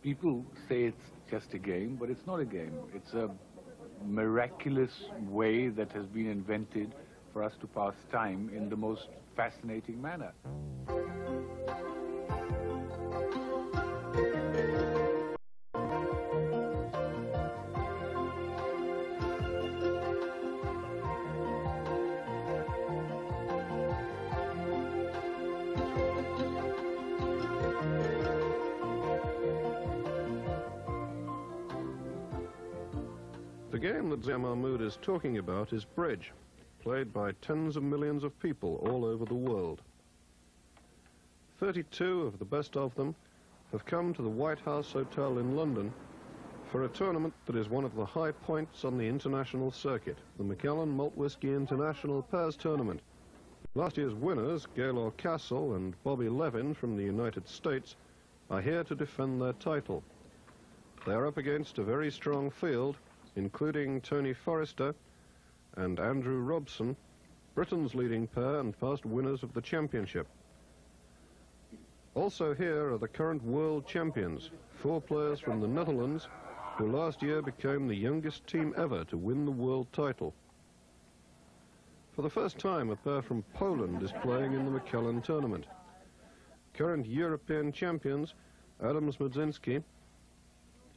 People say it's just a game, but it's not a game. It's a miraculous way that has been invented for us to pass time in the most fascinating manner. The game that Zia Mahmood is talking about is bridge, played by tens of millions of people all over the world. 32 of the best of them have come to the White House Hotel in London for a tournament that is one of the high points on the international circuit, the Macallan Malt Whisky International Pairs Tournament. Last year's winners, Gaylor Castle and Bobby Levin from the United States, are here to defend their title. They are up against a very strong field, including Tony Forrester and Andrew Robson, Britain's leading pair and past winners of the championship. Also here are the current world champions, 4 players from the Netherlands, who last year became the youngest team ever to win the world title. For the first time, a pair from Poland is playing in the Macallan tournament. Current European champions, Adam Smudzinski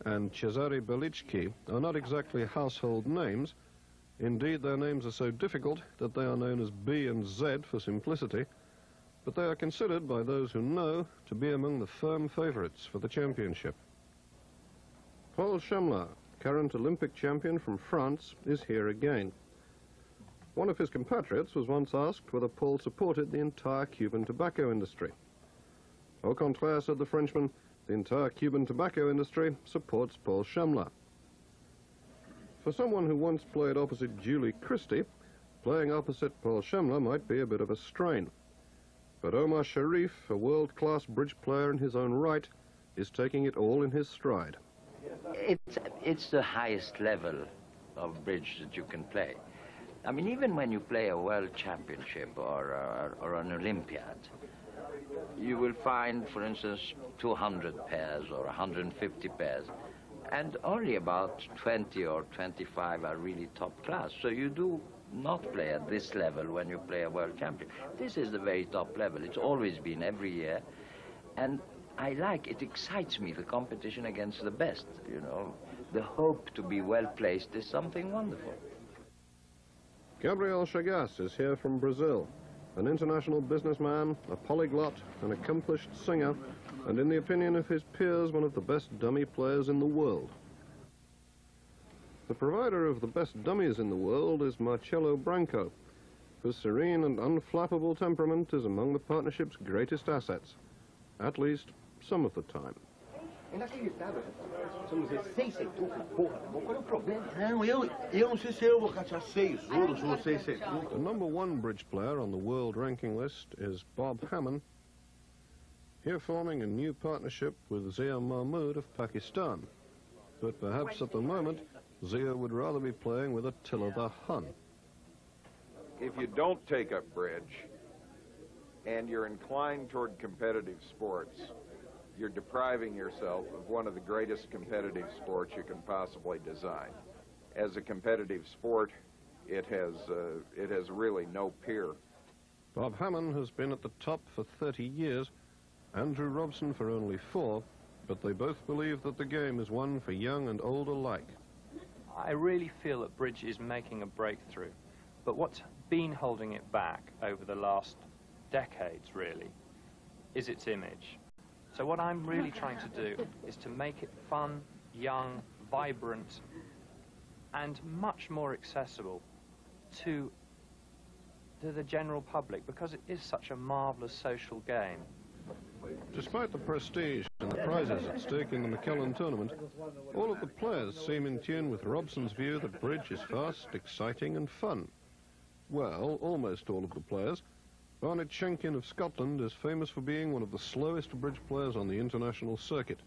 and Cezary Belicki, are not exactly household names. Indeed, their names are so difficult that they are known as B and Z for simplicity, but they are considered by those who know to be among the firm favourites for the championship. Paul Chamla, current Olympic champion from France, is here again. One of his compatriots was once asked whether Paul supported the entire Cuban tobacco industry. Au contraire, said the Frenchman, the entire Cuban tobacco industry supports Paul Chamla. For someone who once played opposite Julie Christie, playing opposite Paul Chamla might be a bit of a strain. But Omar Sharif, a world-class bridge player in his own right, is taking it all in his stride. It's the highest level of bridge that you can play. I mean, even when you play a world championship or an Olympiad, you will find, for instance, 200 pairs or 150 pairs, and only about 20 or 25 are really top class. So you do not play at this level when you play a world champion. This is the very top level. It's always been every year, and I like it. Excites me, the competition against the best, you know. The hope to be well placed is something wonderful. Gabriel Chagas is here from Brazil, an international businessman, a polyglot, an accomplished singer, and in the opinion of his peers, one of the best dummy players in the world. The provider of the best dummies in the world is Marcelo Branco, whose serene and unflappable temperament is among the partnership's greatest assets, at least some of the time. The #1 bridge player on the world ranking list is Bob Hammond, here forming a new partnership with Zia Mahmood of Pakistan. But perhaps at the moment, Zia would rather be playing with Attila the Hun. If you don't take up bridge, and you're inclined toward competitive sports, you're depriving yourself of one of the greatest competitive sports you can possibly design. As a competitive sport, it has really no peer. Bob Hammond has been at the top for 30 years, Andrew Robson for only 4, but they both believe that the game is one for young and old alike. I really feel that bridge is making a breakthrough, but what's been holding it back over the last decades, really, is its image. So what I'm really trying to do is to make it fun, young, vibrant, and much more accessible to the general public, because it is such a marvelous social game. Despite the prestige and the prizes at stake in the Macallan tournament, all of the players seem in tune with Robson's view that bridge is fast, exciting and fun. Well, almost all of the players. Barnett Shenkin of Scotland is famous for being one of the slowest bridge players on the international circuit.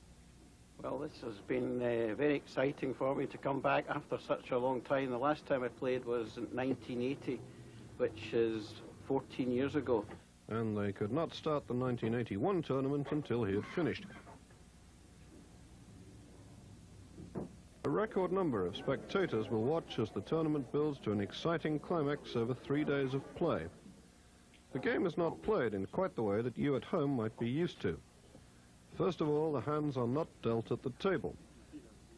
Well, this has been very exciting for me to come back after such a long time. The last time I played was in 1980, which is 14 years ago. And they could not start the 1981 tournament until he had finished. A record number of spectators will watch as the tournament builds to an exciting climax over 3 days of play. The game is not played in quite the way that you at home might be used to. First of all, the hands are not dealt at the table.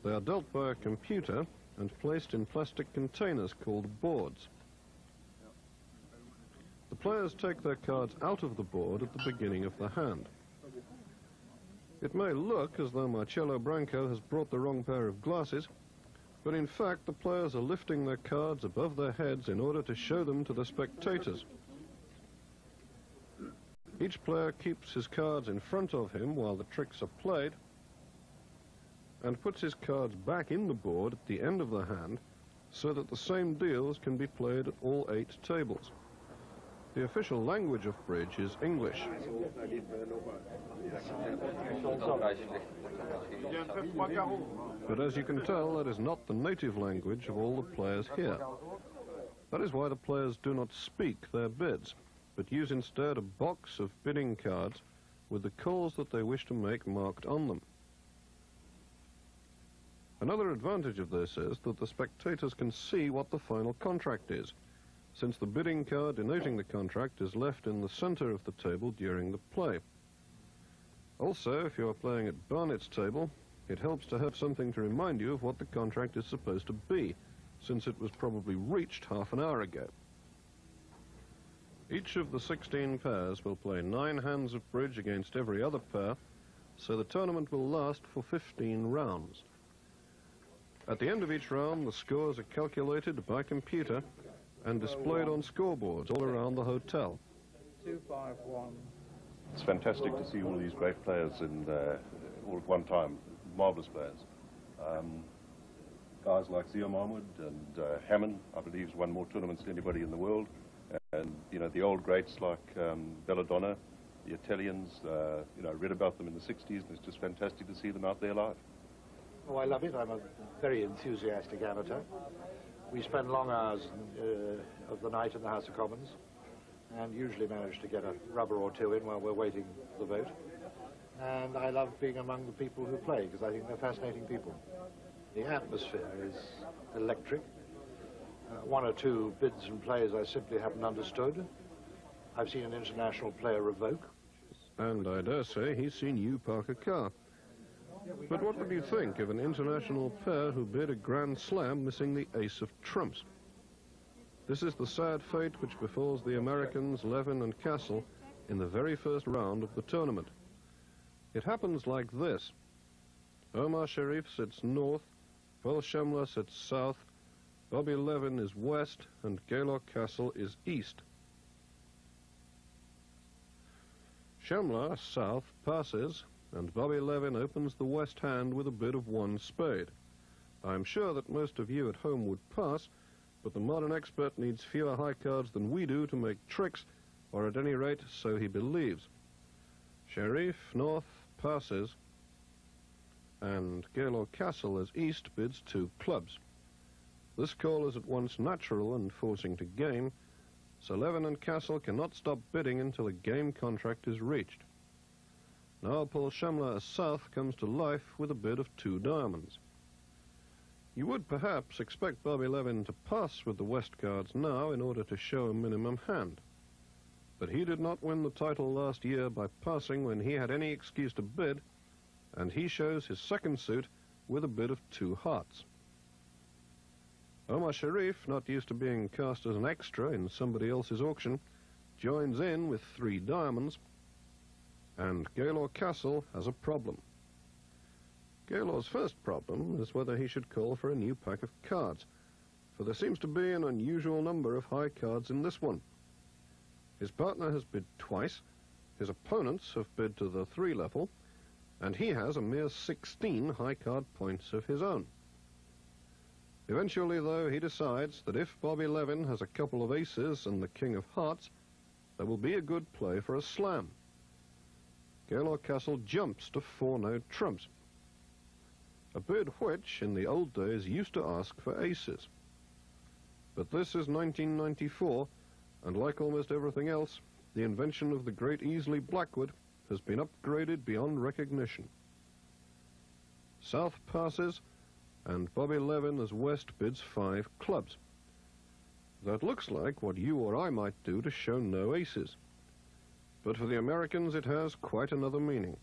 They are dealt by a computer and placed in plastic containers called boards. The players take their cards out of the board at the beginning of the hand. It may look as though Marcello Branco has brought the wrong pair of glasses, but in fact the players are lifting their cards above their heads in order to show them to the spectators. Each player keeps his cards in front of him while the tricks are played and puts his cards back in the board at the end of the hand so that the same deals can be played at all 8 tables. The official language of bridge is English. But as you can tell, that is not the native language of all the players here. That is why the players do not speak their bids, but use instead a box of bidding cards with the calls that they wish to make marked on them. Another advantage of this is that the spectators can see what the final contract is, since the bidding card denoting the contract is left in the center of the table during the play. Also, if you are playing at Barnett's table, it helps to have something to remind you of what the contract is supposed to be, since it was probably reached half an hour ago. Each of the 16 pairs will play 9 hands of bridge against every other pair, so the tournament will last for 15 rounds. At the end of each round, the scores are calculated by computer and displayed on scoreboards all around the hotel. 251. It's fantastic to see all these great players and all at one time, marvellous players. Guys like Zia Mahmoud and Hammond, I believe, has won more tournaments than anybody in the world. And, you know, the old greats like Belladonna, the Italians, you know, read about them in the 60s, and it's just fantastic to see them out there live. Oh, I love it. I'm a very enthusiastic amateur. We spend long hours of the night in the House of Commons and usually manage to get a rubber or two in while we're waiting for the vote. And I love being among the people who play because I think they're fascinating people. The atmosphere is electric. 1 or 2 bids and plays I simply haven't understood. I've seen an international player revoke. And I dare say he's seen you park a car. But what would you think of an international pair who bid a grand slam missing the ace of trumps? This is the sad fate which befalls the Americans Levin and Castle in the very first round of the tournament. It happens like this. Omar Sharif sits north, Paul Shamla sits south, Bobby Levin is west, and Gaylord Castle is east. Shamla, south, passes, and Bobby Levin opens the west hand with a bid of 1 spade. I'm sure that most of you at home would pass, but the modern expert needs fewer high cards than we do to make tricks, or at any rate, so he believes. Sharif, north, passes, and Gaylord Castle as east bids 2 clubs. This call is at once natural and forcing to game, so Levin and Castle cannot stop bidding until a game contract is reached. Now Paul Shamla as south comes to life with a bid of 2 diamonds. You would perhaps expect Bobby Levin to pass with the west cards now in order to show a minimum hand. But he did not win the title last year by passing when he had any excuse to bid, and he shows his second suit with a bid of 2 hearts. Omar Sharif, not used to being cast as an extra in somebody else's auction, joins in with 3 diamonds, and Gaylord Castle has a problem. Gaylord's first problem is whether he should call for a new pack of cards, for there seems to be an unusual number of high cards in this one. His partner has bid twice, his opponents have bid to the 3 level, and he has a mere 16 high card points of his own. Eventually, though, he decides that if Bobby Levin has a couple of aces and the king of hearts, there will be a good play for a slam. Gaylord Castle jumps to 4-no trumps, a bid which, in the old days, used to ask for aces. But this is 1994, and like almost everything else, the invention of the great Easley Blackwood has been upgraded beyond recognition. South passes, and Bobby Levin as West bids 5 clubs. That looks like what you or I might do to show no aces. But for the Americans it has quite another meaning.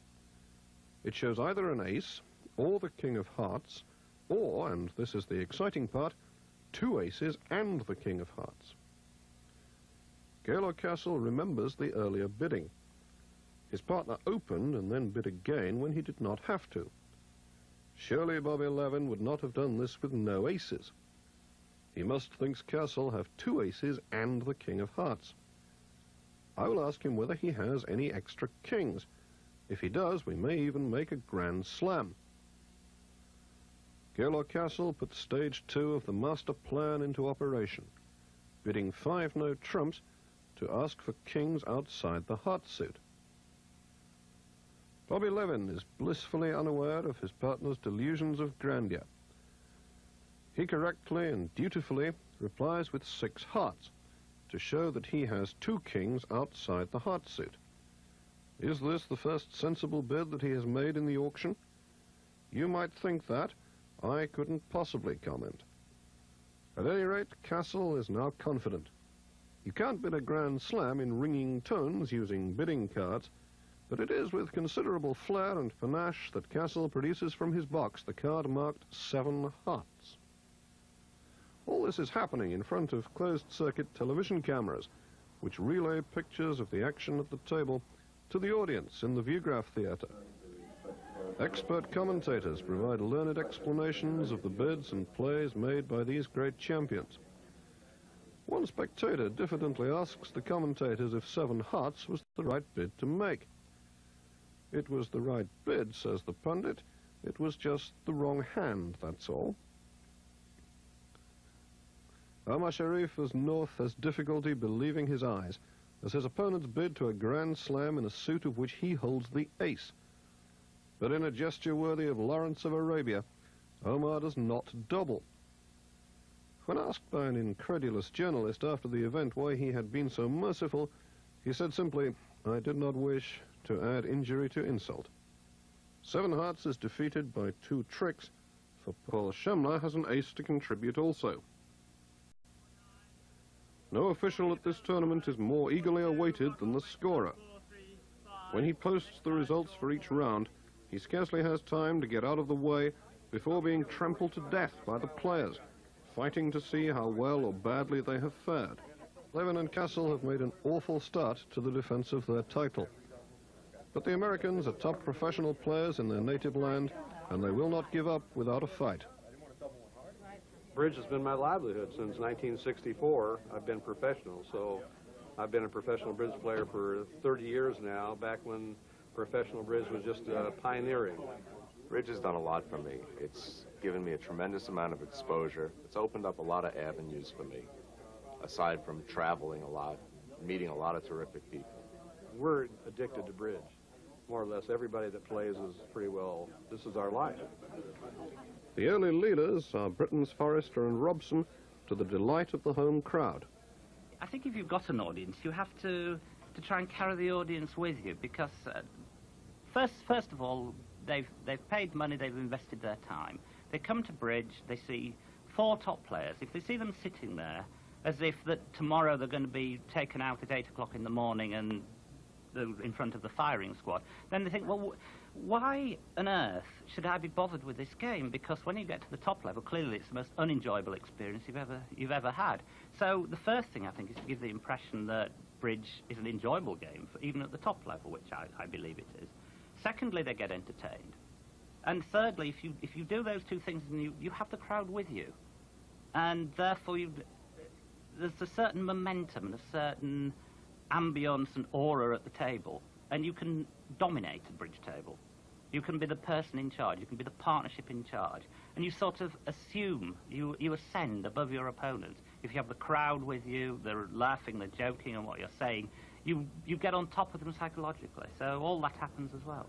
It shows either an ace, or the king of hearts, or, and this is the exciting part, 2 aces and the king of hearts. Gaylord Castle remembers the earlier bidding. His partner opened and then bid again when he did not have to. Surely Bobby Levin would not have done this with no aces. He must, thinks Castle, have 2 aces and the king of hearts. I will ask him whether he has any extra kings. If he does, we may even make a grand slam. Gaylord Castle put stage 2 of the master plan into operation, bidding 5 no trumps to ask for kings outside the heart suit. Bobby Levin is blissfully unaware of his partner's delusions of grandeur. He correctly and dutifully replies with 6 hearts to show that he has 2 kings outside the heart suit. Is this the first sensible bid that he has made in the auction? You might think that. I couldn't possibly comment. At any rate, Castle is now confident. You can't bid a grand slam in ringing tones using bidding cards, but it is with considerable flair and panache that Castle produces from his box the card marked 7 hearts. All this is happening in front of closed-circuit television cameras, which relay pictures of the action at the table to the audience in the Viewgraph Theatre. Expert commentators provide learned explanations of the bids and plays made by these great champions. One spectator diffidently asks the commentators if 7 hearts was the right bid to make. It was the right bid, says the pundit. It was just the wrong hand, that's all. Omar Sharif as North has difficulty believing his eyes as his opponent's bid to a grand slam in a suit of which he holds the ace. But in a gesture worthy of Lawrence of Arabia, Omar does not double. When asked by an incredulous journalist after the event why he had been so merciful, he said simply, "I did not wish to add injury to insult." 7 hearts is defeated by 2 tricks, for Paul Schemler has an ace to contribute also. No official at this tournament is more eagerly awaited than the scorer. When he posts the results for each round, he scarcely has time to get out of the way before being trampled to death by the players, fighting to see how well or badly they have fared. Levin and Castle have made an awful start to the defense of their title. But the Americans are top professional players in their native land, and they will not give up without a fight. Bridge has been my livelihood since 1964. I've been professional, so I've been a professional bridge player for 30 years now, back when professional bridge was just pioneering. Bridge has done a lot for me. It's given me a tremendous amount of exposure. It's opened up a lot of avenues for me, aside from traveling a lot, meeting a lot of terrific people. We're addicted to bridge. More or less everybody that plays is pretty well, this is our life. The early leaders are Britain's Forrester and Robson, to the delight of the home crowd. I think if you've got an audience, you have to try and carry the audience with you, because first of all, they've paid money, they've invested their time. They come to bridge, they see 4 top players. If they see them sitting there as if that tomorrow they're going to be taken out at 8 o'clock in the morning and in front of the firing squad, then they think, well, why on earth should I be bothered with this game? Because when you get to the top level, clearly it's the most unenjoyable experience you've ever had. So the first thing, I think, is to give the impression that bridge is an enjoyable game, even at the top level, which I believe it is. Secondly, they get entertained. And thirdly, if you do those 2 things, and you have the crowd with you, and therefore there's a certain momentum and a certain ambience and aura at the table, and you can dominate a bridge table. You can be the person in charge, you can be the partnership in charge, and you sort of assume, you ascend above your opponent. If you have the crowd with you, they're laughing, they're joking on what you're saying, you get on top of them psychologically. So all that happens as well.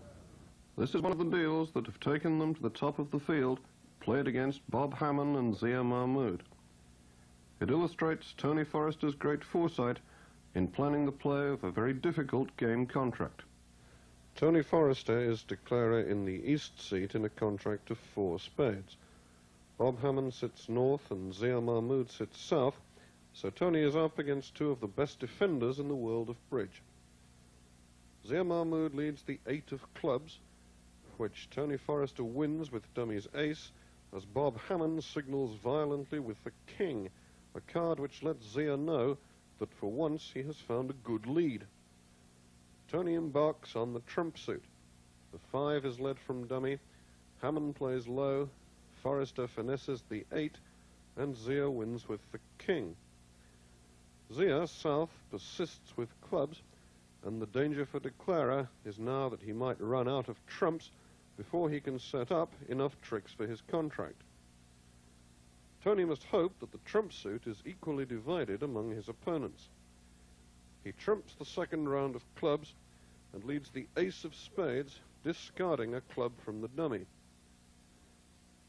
This is one of the deals that have taken them to the top of the field, played against Bob Hammond and Zia Mahmood. It illustrates Tony Forrester's great foresight in planning the play of a very difficult game contract. Tony Forrester is declarer in the East seat in a contract of 4 spades. Bob Hammond sits north and Zia Mahmood sits south, so Tony is up against two of the best defenders in the world of bridge. Zia Mahmood leads the 8 of clubs, which Tony Forrester wins with dummy's ace, as Bob Hammond signals violently with the king, a card which lets Zia know that for once he has found a good lead. Tony embarks on the trump suit. The 5 is led from dummy, Hammond plays low, Forrester finesses the 8, and Zia wins with the king. Zia, south, persists with clubs, and the danger for de Clara is now that he might run out of trumps before he can set up enough tricks for his contract. Tony must hope that the trump suit is equally divided among his opponents. He trumps the second round of clubs and leads the ace of spades, discarding a club from the dummy.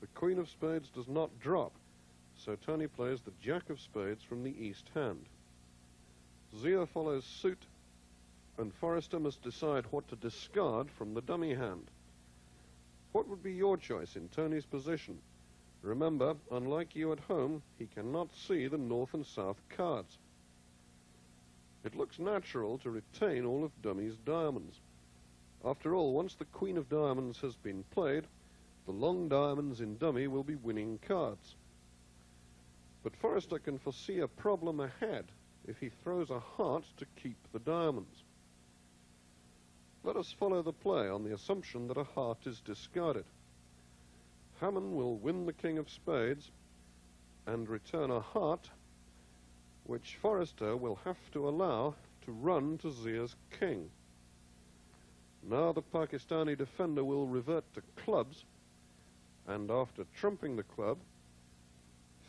The queen of spades does not drop, so Tony plays the jack of spades from the east hand. Zia follows suit, and Forrester must decide what to discard from the dummy hand. What would be your choice in Tony's position? Remember, unlike you at home, he cannot see the north and south cards. It looks natural to retain all of dummy's diamonds. After all, once the queen of diamonds has been played, the long diamonds in dummy will be winning cards. But Forrester can foresee a problem ahead if he throws a heart to keep the diamonds. Let us follow the play on the assumption that a heart is discarded. Hammond will win the king of spades and return a heart, which Forrester will have to allow to run to Zia's king. Now the Pakistani defender will revert to clubs, and after trumping the club,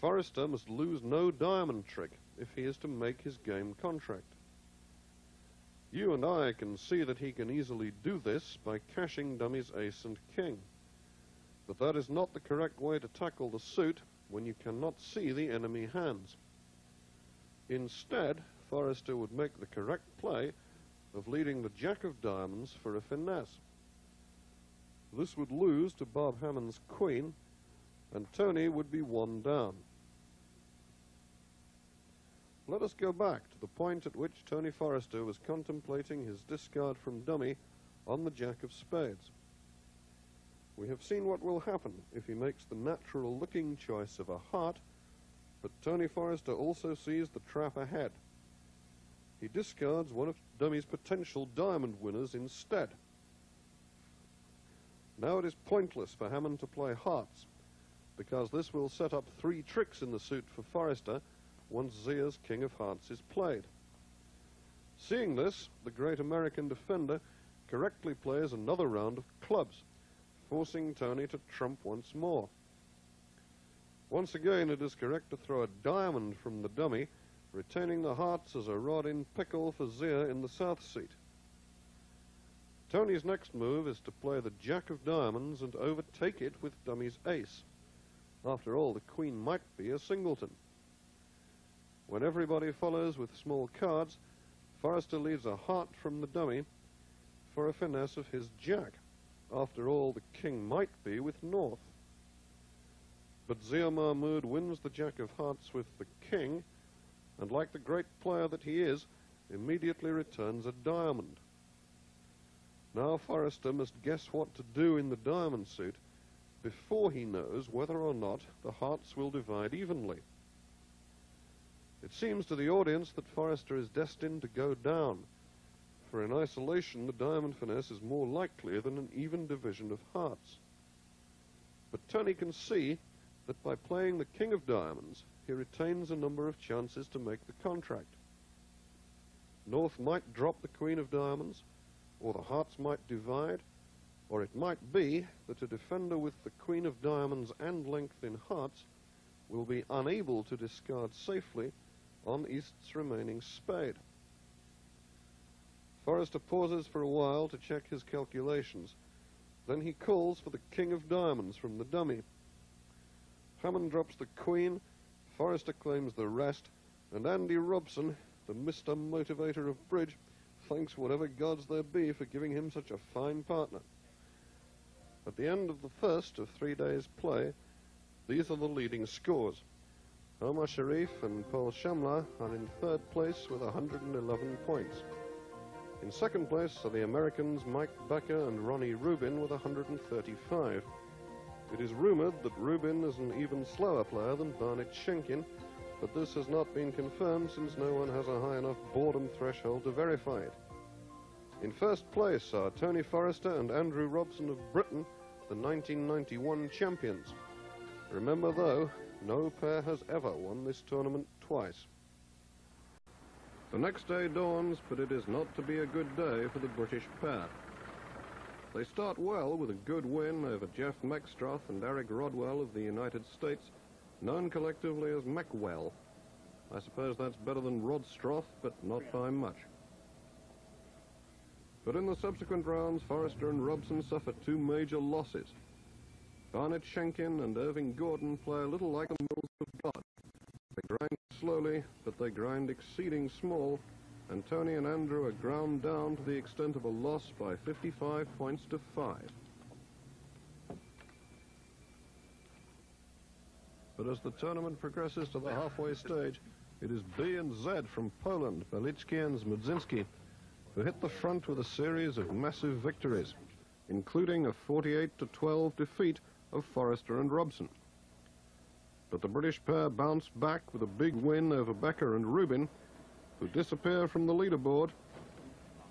Forrester must lose no diamond trick if he is to make his game contract. You and I can see that he can easily do this by cashing dummy's ace and king. But that is not the correct way to tackle the suit when you cannot see the enemy hands. Instead, Forrester would make the correct play of leading the jack of diamonds for a finesse. This would lose to Bob Hammond's queen, and Tony would be 1 down. Let us go back to the point at which Tony Forrester was contemplating his discard from dummy on the jack of spades. We have seen what will happen if he makes the natural-looking choice of a heart, but Tony Forrester also sees the trap ahead. He discards one of dummy's potential diamond winners instead. Now it is pointless for Hammond to play hearts, because this will set up 3 tricks in the suit for Forrester once Zia's king of hearts is played. Seeing this, the great American defender correctly plays another round of clubs, forcing Tony to trump once more. Once again, it is correct to throw a diamond from the dummy, retaining the hearts as a rod in pickle for Zia in the south seat. Tony's next move is to play the jack of diamonds and overtake it with dummy's ace. After all, the queen might be a singleton. When everybody follows with small cards, Forrester leaves a heart from the dummy for a finesse of his jack. After all, the king might be with north. But Zia Mahmood wins the jack of hearts with the king, and like the great player that he is, immediately returns a diamond. Now Forrester must guess what to do in the diamond suit before he knows whether or not the hearts will divide evenly. It seems to the audience that Forrester is destined to go down, for in isolation the diamond finesse is more likely than an even division of hearts. But Tony can see that by playing the king of diamonds, he retains a number of chances to make the contract. North might drop the queen of diamonds, or the hearts might divide, or it might be that a defender with the queen of diamonds and length in hearts will be unable to discard safely on East's remaining spade. Forrester pauses for a while to check his calculations. Then he calls for the king of diamonds from the dummy. Hammond drops the queen, Forrester claims the rest, and Andy Robson, the Mr. Motivator of bridge, thanks whatever gods there be for giving him such a fine partner. At the end of the first of 3 days' play, These are the leading scores. Omar Sharif and Paul Shamla are in third place with 111 points. In second place are the Americans Mike Becker and Ronnie Rubin with 135. It is rumored that Rubin is an even slower player than Barnett Shenkin, but this has not been confirmed since no one has a high enough boredom threshold to verify it. In first place are Tony Forrester and Andrew Robson of Britain, the 1991 champions. Remember though, no pair has ever won this tournament twice. The next day dawns, but it is not to be a good day for the British pair. They start well with a good win over Jeff Meckstroth and Eric Rodwell of the United States, known collectively as Meckwell. I suppose that's better than Rodstroth, but not by much. But in the subsequent rounds, Forrester and Robson suffer two major losses. Barnett Shenkin and Irving Gordon play a little like the Mills of God. They grind slowly, but they grind exceeding small, and Tony and Andrew are ground down to the extent of a loss by 55 points to 5. But as the tournament progresses to the halfway stage, it is B and Z from Poland, Beliczki and Zmudzinski, who hit the front with a series of massive victories, including a 48-12 defeat of Forrester and Robson. But the British pair bounced back with a big win over Becker and Rubin, who disappear from the leaderboard.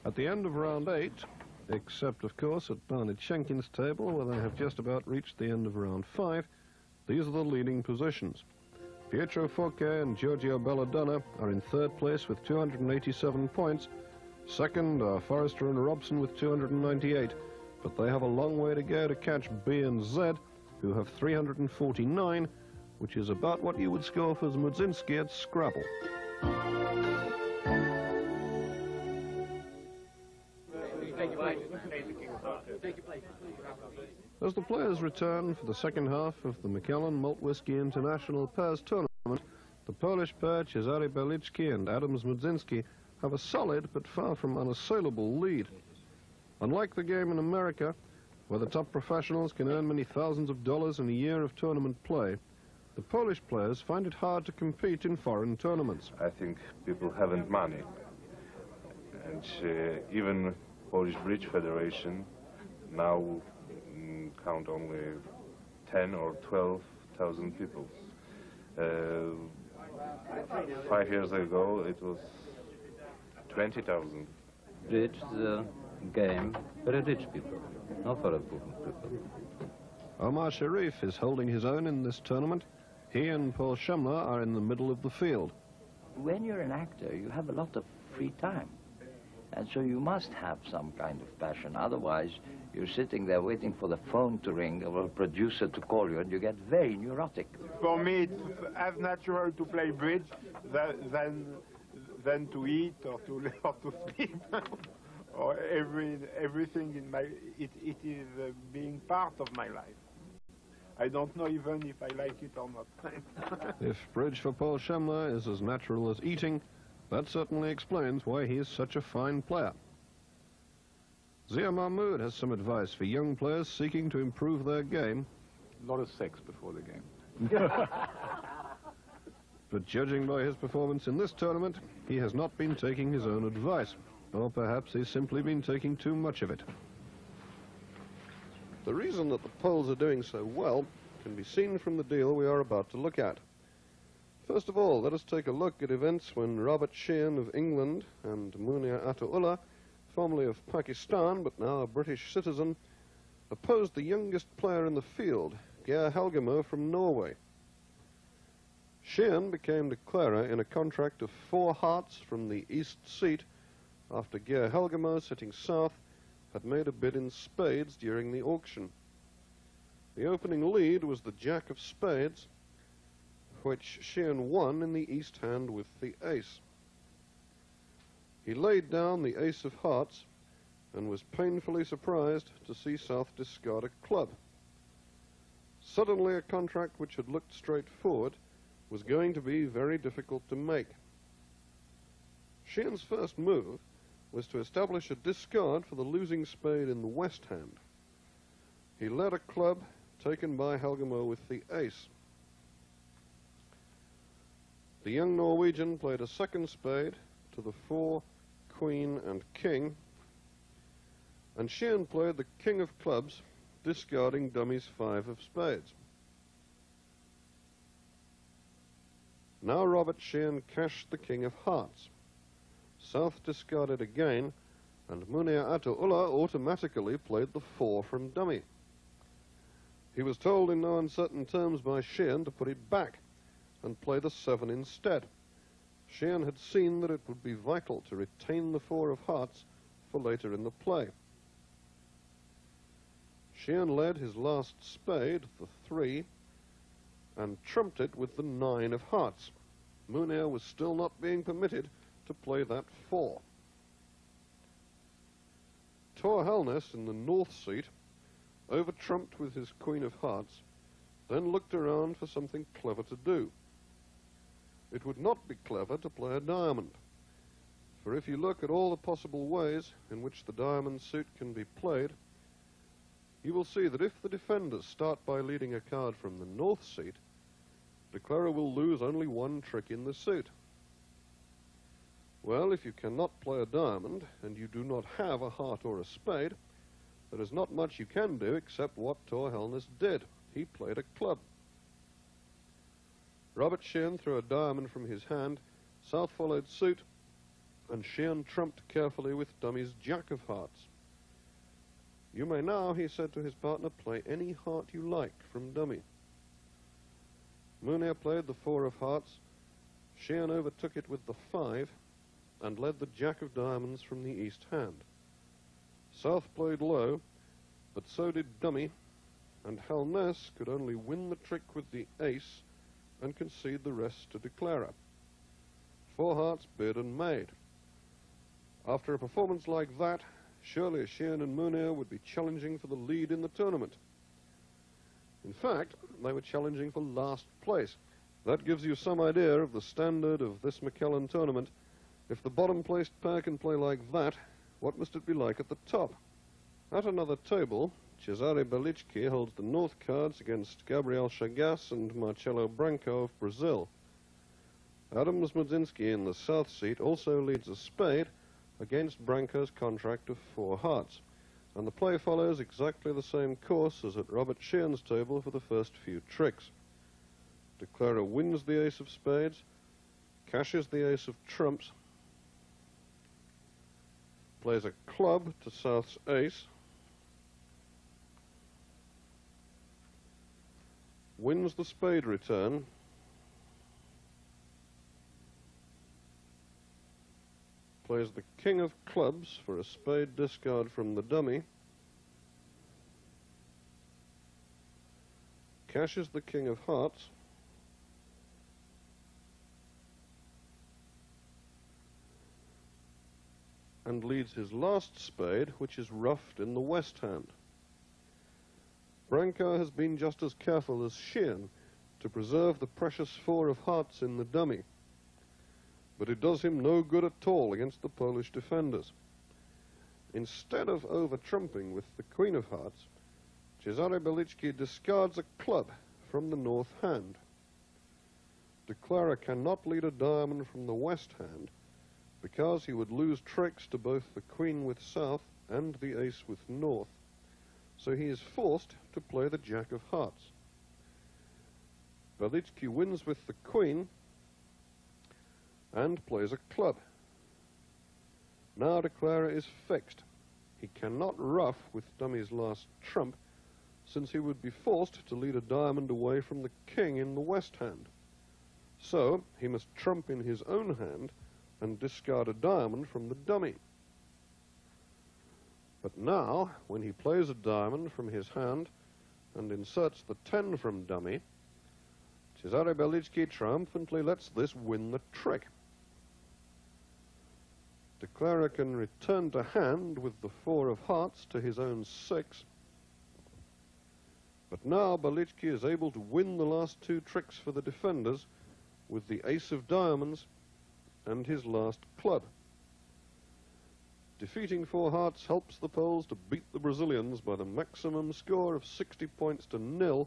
At the end of round 8, except of course at Barnett Shenkin's table, where they have just about reached the end of round 5, these are the leading positions. Pietro Fourquet and Giorgio Belladonna are in third place with 287 points. Second are Forrester and Robson with 298, but they have a long way to go to catch B and Z, who have 349, which is about what you would score for Zmudzinski at Scrabble. As the players return for the second half of the Macallan Malt Whisky International Pairs Tournament, the Polish pair Cezary Beliczki and Adam Zmudzinski have a solid but far from unassailable lead. Unlike the game in America, where the top professionals can earn many thousands of dollars in a year of tournament play, the Polish players find it hard to compete in foreign tournaments. I think people haven't money, and even Polish Bridge Federation now count only 10 or 12,000 people. 5 years ago it was 20,000. Bridge is a game for rich people, not for poor people. Omar Sharif is holding his own in this tournament. He and Paul Shamla are in the middle of the field. When you're an actor, you have a lot of free time. And so you must have some kind of passion. Otherwise, you're sitting there waiting for the phone to ring or a producer to call you, and you get very neurotic. For me, it's as natural to play bridge than to eat or to sleep. Or everything in my... It is being part of my life. I don't know even if I like it or not. If bridge for Paul Shamla is as natural as eating, that certainly explains why he is such a fine player. Zia Mahmood has some advice for young players seeking to improve their game. A lot of sex before the game. But judging by his performance in this tournament, he has not been taking his own advice, or perhaps he's simply been taking too much of it. The reason that the Poles are doing so well can be seen from the deal we are about to look at. First of all, let us take a look at events when Robert Sheehan of England and Munir Ataullah, formerly of Pakistan but now a British citizen, opposed the youngest player in the field, Geir Helgemo from Norway. Sheehan became declarer in a contract of 4 hearts from the east seat after Geir Helgemo, sitting south, had made a bid in spades during the auction. The opening lead was the Jack of Spades, which Sheehan won in the east hand with the ace. He laid down the ace of hearts and was painfully surprised to see south discard a club. Suddenly a contract which had looked straightforward was going to be very difficult to make. Sheehan's first move was to establish a discard for the losing spade in the west hand. He led a club taken by Helgemo with the ace. The young Norwegian played a second spade to the 4, queen and king, and Sheehan played the king of clubs, discarding dummy's 5 of spades. Now Robert Sheehan cashed the king of hearts. South discarded again, and Munir Ata-Ullah automatically played the 4 from dummy. He was told in no uncertain terms by Sheehan to put it back and play the 7 instead. Sheehan had seen that it would be vital to retain the 4 of hearts for later in the play. Sheehan led his last spade, the 3, and trumped it with the 9 of hearts. Munir was still not being permitted to play that 4. Tor Helnes in the north seat, over-trumped with his queen of hearts, then looked around for something clever to do. It would not be clever to play a diamond, for if you look at all the possible ways in which the diamond suit can be played, you will see that if the defenders start by leading a card from the north seat, Declarer will lose only 1 trick in the suit. Well, if you cannot play a diamond, and you do not have a heart or a spade, there is not much you can do except what Tor Helnes did. He played a club. Robert Sheehan threw a diamond from his hand, South followed suit, and Sheehan trumped carefully with dummy's jack of hearts. You may now, he said to his partner, play any heart you like from dummy. Munir played the 4 of hearts, Sheehan overtook it with the 5, and led the jack of diamonds from the east hand. South played low, but so did dummy, and Helnes could only win the trick with the ace and concede the rest to Declarer. 4 hearts bid and made. After a performance like that, surely Sheehan and Munir would be challenging for the lead in the tournament. In fact, they were challenging for last place. That gives you some idea of the standard of this McKellen tournament. If the bottom-placed pair can play like that, what must it be like at the top? At another table, Cesare Belicki holds the north cards against Gabriel Chagas and Marcelo Branco of Brazil. Adam Mudzinski in the south seat also leads a spade against Branco's contract of 4 hearts, and the play follows exactly the same course as at Robert Sheehan's table for the first few tricks. Declarer wins the ace of spades, cashes the ace of trumps, plays a club to South's ace, wins the spade return, plays the king of clubs for a spade discard from the dummy, cashes the king of hearts, and leads his last spade, which is ruffed in the west hand. Branco has been just as careful as Sheehan to preserve the precious 4 of hearts in the dummy, but it does him no good at all against the Polish defenders. Instead of over-trumping with the queen of hearts, Cesare Belicki discards a club from the north hand. Declarer cannot lead a diamond from the west hand because he would lose tricks to both the queen with south and the ace with north, so he is forced to play the jack of hearts. Belicki wins with the queen and plays a club. Now Declarer is fixed. He cannot ruff with dummy's last trump, since he would be forced to lead a diamond away from the king in the west hand. So he must trump in his own hand and discard a diamond from the dummy. But now, when he plays a diamond from his hand and inserts the 10 from dummy, Cesare Belicki triumphantly lets this win the trick. Declarer can return to hand with the 4 of hearts to his own 6, but now Belicki is able to win the last 2 tricks for the defenders with the ace of diamonds and his last club. Defeating 4 hearts helps the Poles to beat the Brazilians by the maximum score of 60 points to 0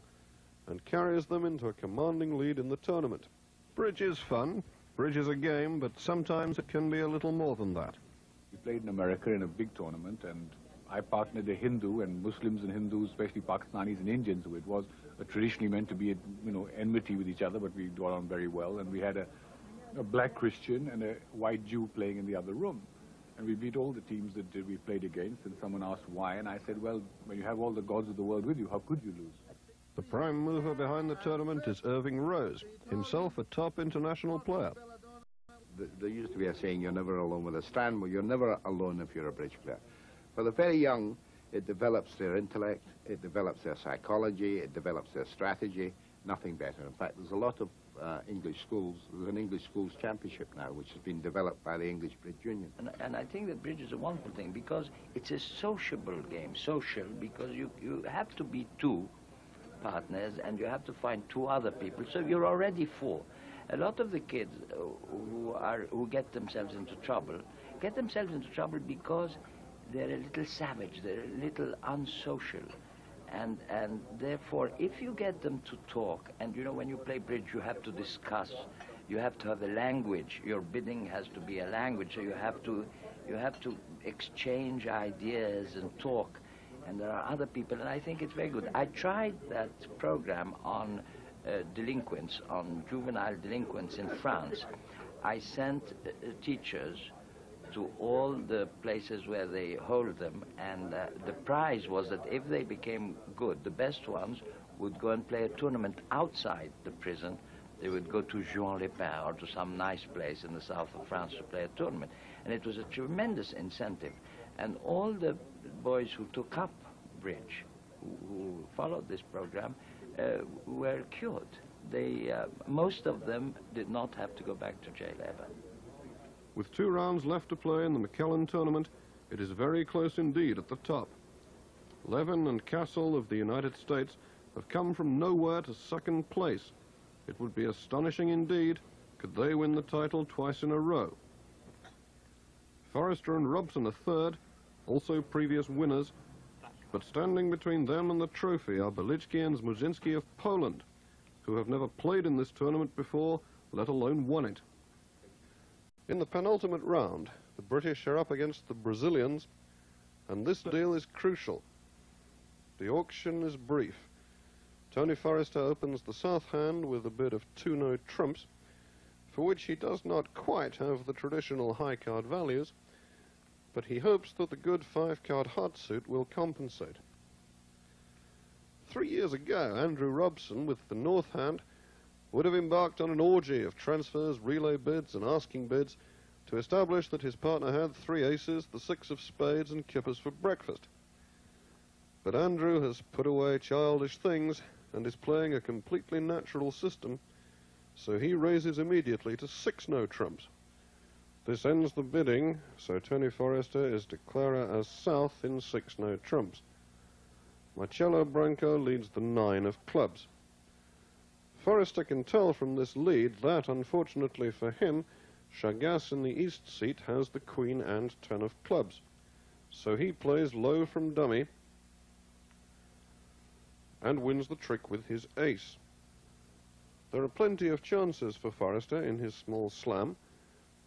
and carries them into a commanding lead in the tournament. Bridge is fun. Bridge is a game, but sometimes it can be a little more than that. We played in America in a big tournament, and I partnered a Hindu, and Muslims and Hindus, especially Pakistanis and Indians, who it was traditionally meant to be, enmity with each other, but we got on very well. And we had a black Christian and a white Jew playing in the other room. And we beat all the teams that we played against, and someone asked why, and I said, well, when you have all the gods of the world with you, how could you lose? The prime mover behind the tournament is Irving Rose, himself a top international player. There used to be a saying, you're never alone with a strand. Well, you're never alone if you're a bridge player. For the very young, it develops their intellect, it develops their psychology, it develops their strategy, nothing better. In fact, there's a lot of English schools. There's an English schools championship now, which has been developed by the English Bridge Union. And I think that bridge is a wonderful thing because it's a sociable game, social, because you have to be two partners and you have to find two other people, so you're already four. A lot of the kids who get themselves into trouble because they're a little savage, they're a little unsocial. And therefore, if you get them to talk, and when you play bridge, you have to discuss, you have to have a language. Your bidding has to be a language, so you have to exchange ideas and talk. And there are other people, and I think it's very good. I tried that program on delinquents, on juvenile delinquents in France. I sent teachers to all the places where they hold them, and the prize was that if they became good, the best ones would go and play a tournament outside the prison. They would go to Juan-les-Pins or to some nice place in the south of France to play a tournament. And it was a tremendous incentive. And all the boys who took up bridge, who followed this program, were cured. Most of them did not have to go back to jail ever. With 2 rounds left to play in the McKellen tournament, it is very close indeed at the top. Levin and Castle of the United States have come from nowhere to second place. It would be astonishing indeed could they win the title twice in a row. Forrester and Robson are third, also previous winners, but standing between them and the trophy are Belichki and Zmuzinski of Poland, who have never played in this tournament before, let alone won it. In the penultimate round, the British are up against the Brazilians, and this deal is crucial. The auction is brief. Tony Forrester opens the south hand with a bid of 2-no trumps, for which he does not quite have the traditional high card values, but he hopes that the good 5-card heart suit will compensate. 3 years ago, Andrew Robson, with the north hand, would have embarked on an orgy of transfers, relay bids and asking bids to establish that his partner had 3 aces, the 6 of spades and kippers for breakfast. But Andrew has put away childish things and is playing a completely natural system, so he raises immediately to 6-no trumps. This ends the bidding, so Tony Forrester is declarer as south in 6-no trumps. Marcello Branco leads the 9 of clubs. Forrester can tell from this lead that, unfortunately for him, Chagas in the east seat has the queen and 10 of clubs. So he plays low from dummy and wins the trick with his ace. There are plenty of chances for Forrester in his small slam.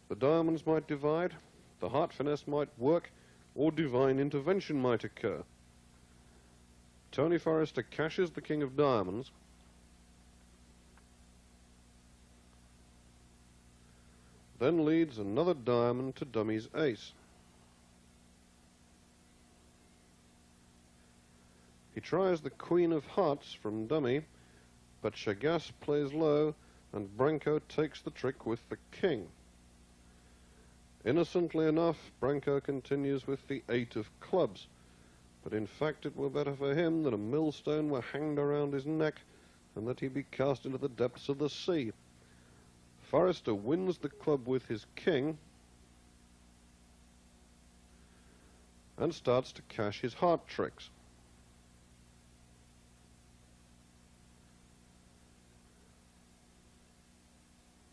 The diamonds might divide, the heart finesse might work, or divine intervention might occur. Tony Forrester cashes the king of diamonds, then leads another diamond to dummy's ace. He tries the queen of hearts from dummy, but Chagas plays low and Branco takes the trick with the king. Innocently enough, Branco continues with the 8 of clubs, but in fact it were better for him that a millstone were hanged around his neck and that he be cast into the depths of the sea. Forrester wins the club with his king and starts to cash his heart tricks.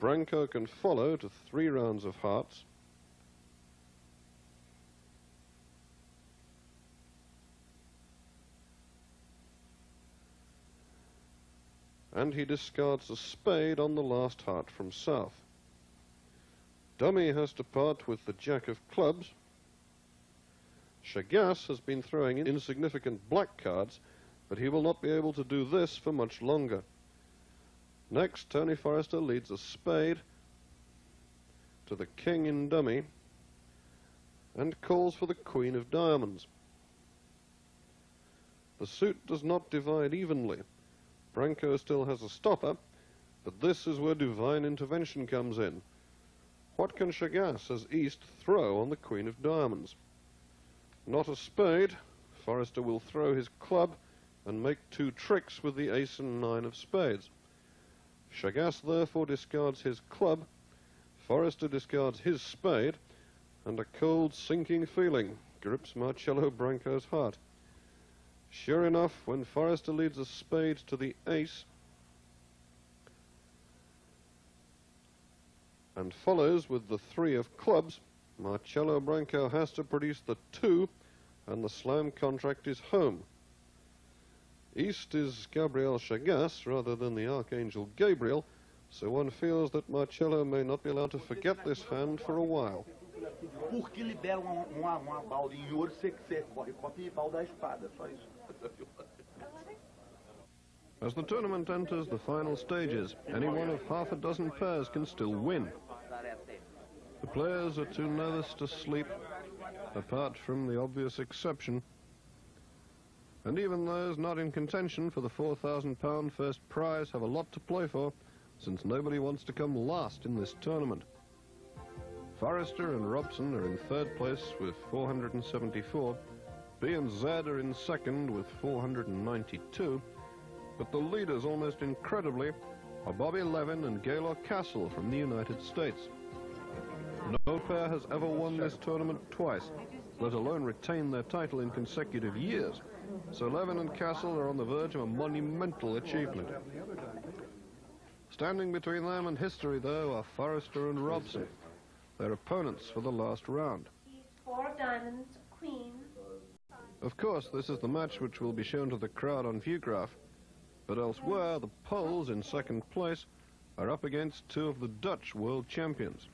Branco can follow to 3 rounds of hearts. and he discards a spade on the last heart from south. Dummy has to part with the jack of clubs. Chagas has been throwing in insignificant black cards, but he will not be able to do this for much longer. Next, Tony Forrester leads a spade to the king in dummy and calls for the queen of diamonds. The suit does not divide evenly. Branco still has a stopper, but this is where divine intervention comes in. What can Chagas as East throw on the queen of diamonds? Not a spade. Forrester will throw his club and make two tricks with the ace and nine of spades. Chagas therefore discards his club, Forrester discards his spade, and a cold, sinking feeling grips Marcello Branco's heart. Sure enough, when Forrester leads a spade to the ace and follows with the three of clubs, Marcello Branco has to produce the two, and the slam contract is home. East is Gabriel Chagas rather than the Archangel Gabriel, so one feels that Marcello may not be allowed to forget this hand for a while. Porque libera uma balda em ouro, você corre copia e pau da espada, só isso. As the tournament enters the final stages, any one of half a dozen pairs can still win. The players are too nervous to sleep, apart from the obvious exception. And even those not in contention for the £4,000 first prize have a lot to play for, since nobody wants to come last in this tournament. Forrester and Robson are in third place with 474. B and Z are in second with 492. But the leaders, almost incredibly, are Bobby Levin and Gaylord Castle from the United States. No pair has ever won this tournament twice, let alone retain their title in consecutive years. So Levin and Castle are on the verge of a monumental achievement. Standing between them and history, though, are Forrester and Robson, their opponents for the last round. Four of diamonds, queen. Of course, this is the match which will be shown to the crowd on Viewgraph, but elsewhere, the Poles in second place are up against two of the Dutch world champions.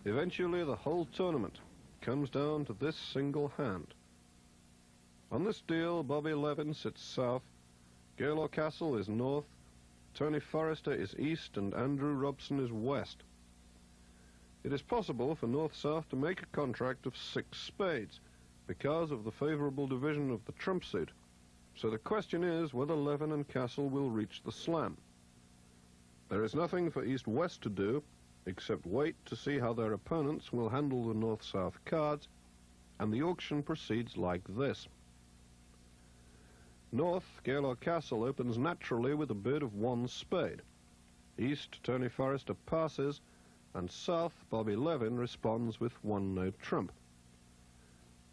Eventually, the whole tournament comes down to this single hand. On this deal, Bobby Levin sits south, Gaylord Castle is north, Tony Forrester is east, and Andrew Robson is west. It is possible for North-South to make a contract of 6 spades because of the favourable division of the trump suit. So the question is whether Levin and Castle will reach the slam. There is nothing for East-West to do except wait to see how their opponents will handle the North-South cards, and the auction proceeds like this. North, Gaylord Castle opens naturally with a bid of 1 spade. East, Tony Forrester passes, and south, Bobby Levin responds with 1 no trump.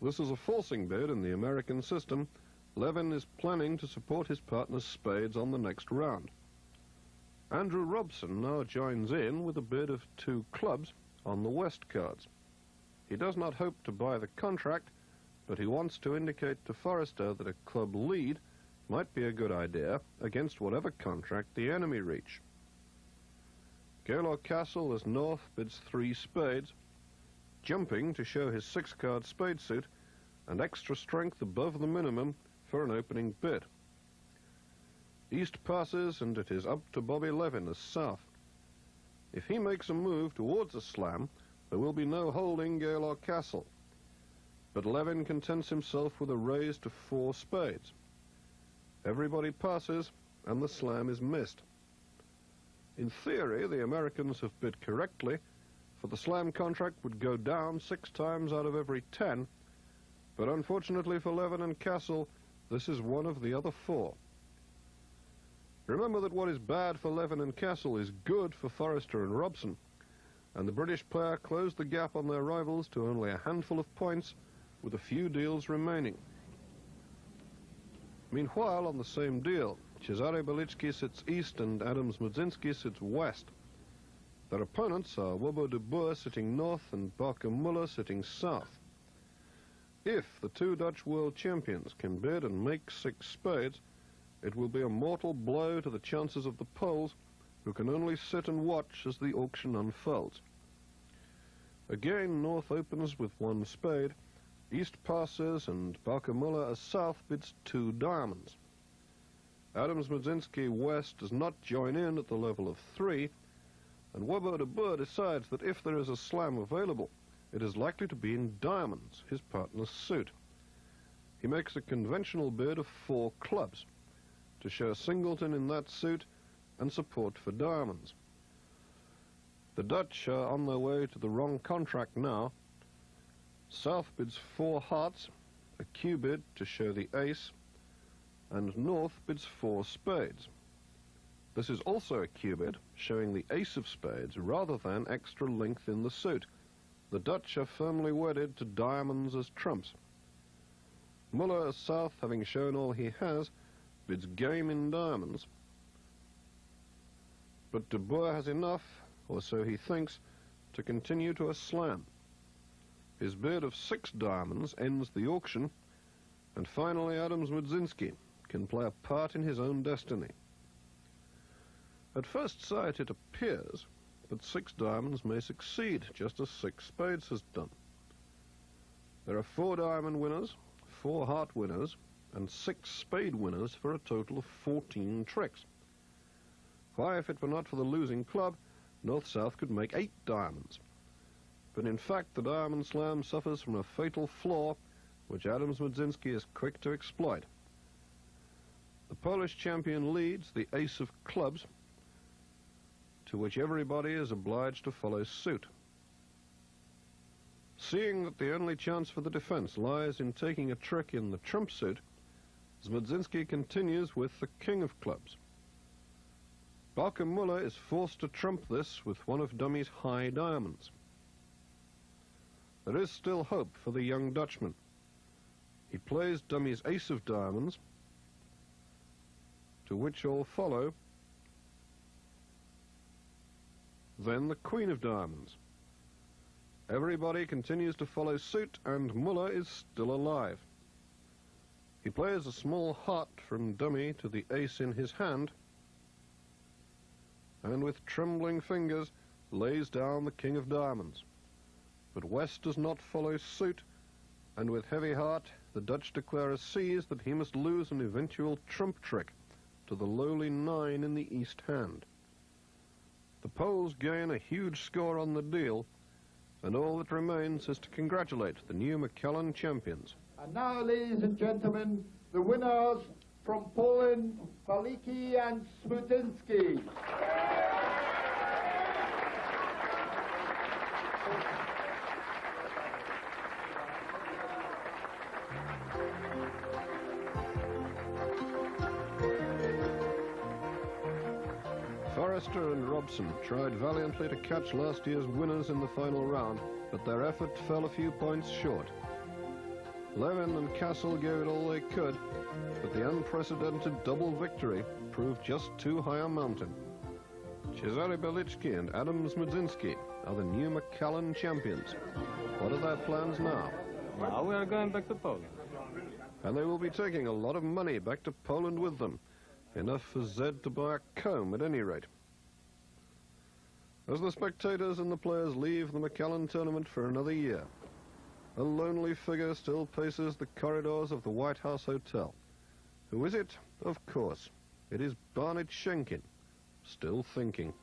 This is a forcing bid in the American system. Levin is planning to support his partner's spades on the next round. Andrew Robson now joins in with a bid of 2 clubs on the west cards. He does not hope to buy the contract, but he wants to indicate to Forrester that a club lead might be a good idea against whatever contract the enemy reach. Gaylord Castle as north bids 3 spades, jumping to show his 6-card spade suit and extra strength above the minimum for an opening bid. East passes, and it is up to Bobby Levin as south. If he makes a move towards a slam, there will be no holding Gaylord Castle. But Levin contents himself with a raise to 4 spades. Everybody passes, and the slam is missed. In theory, the Americans have bid correctly, for the slam contract would go down 6 times out of every 10, but unfortunately for Levin and Castle, this is one of the other 4. Remember that what is bad for Levin and Castle is good for Forrester and Robson, and the British pair closed the gap on their rivals to only a handful of points, with a few deals remaining. Meanwhile, on the same deal, Cesare Belitsky sits east and Adams Mudzinski sits west. Their opponents are Wobo de Boer sitting north and Barker Muller sitting south. If the 2 Dutch world champions can bid and make 6 spades, It will be a mortal blow to the chances of the Poles, who can only sit and watch as the auction unfolds. Again, North opens with 1 spade, East passes, and Balkamula as South bids 2 diamonds. Adams-Mudzinski West does not join in at the level of 3, and Webber de Boer decides that if there is a slam available, it is likely to be in diamonds, his partner's suit. He makes a conventional bid of 4 clubs, to show singleton in that suit and support for diamonds. The Dutch are on their way to the wrong contract now. South bids 4 hearts, a Q bid to show the ace, and North bids 4 spades. This is also a Q bid, showing the ace of spades rather than extra length in the suit. The Dutch are firmly wedded to diamonds as trumps. Muller as South, having shown all he has, bids game in diamonds. But de Boer has enough, or so he thinks, to continue to a slam. His bid of 6 diamonds ends the auction, and finally Adams-Mudzinski can play a part in his own destiny. At first sight it appears that 6 diamonds may succeed, just as 6 spades has done. There are 4 diamond winners, 4 heart winners, and 6 spade winners for a total of 14 tricks. Why, if it were not for the losing club, North-South could make 8 diamonds. But in fact, the diamond slam suffers from a fatal flaw, which Adams-Mudzinski is quick to exploit. The Polish champion leads the ace of clubs, to which everybody is obliged to follow suit. Seeing that the only chance for the defense lies in taking a trick in the trump suit, Mudzinski continues with the king of clubs. Balkamula is forced to trump this with one of Dummy's high diamonds. There is still hope for the young Dutchman. He plays Dummy's ace of diamonds, to which all follow, then the queen of diamonds. Everybody continues to follow suit, and Muller is still alive. He plays a small heart from Dummy to the ace in his hand, and with trembling fingers lays down the king of diamonds. But West does not follow suit, and with heavy heart the Dutch declarer sees that he must lose an eventual trump trick to the lowly 9 in the east hand. The Poles gain a huge score on the deal, and all that remains is to congratulate the new Macallan champions. And now, ladies and gentlemen, the winners from Poland, Paliki and Smudzinski. Forrester and Robson tried valiantly to catch last year's winners in the final round, but their effort fell a few points short. Levin and Castle gave it all they could, but the unprecedented double victory proved just too high a mountain. Cezary Belichki and Adams-Mudzinski are the new Macallan champions. What are their plans now? Now we are going back to Poland. And they will be taking a lot of money back to Poland with them. Enough for Zed to buy a comb at any rate. As the spectators and the players leave the Macallan tournament for another year, a lonely figure still paces the corridors of the White House Hotel. Who is it? Of course, it is Barnett Schenkin, still thinking.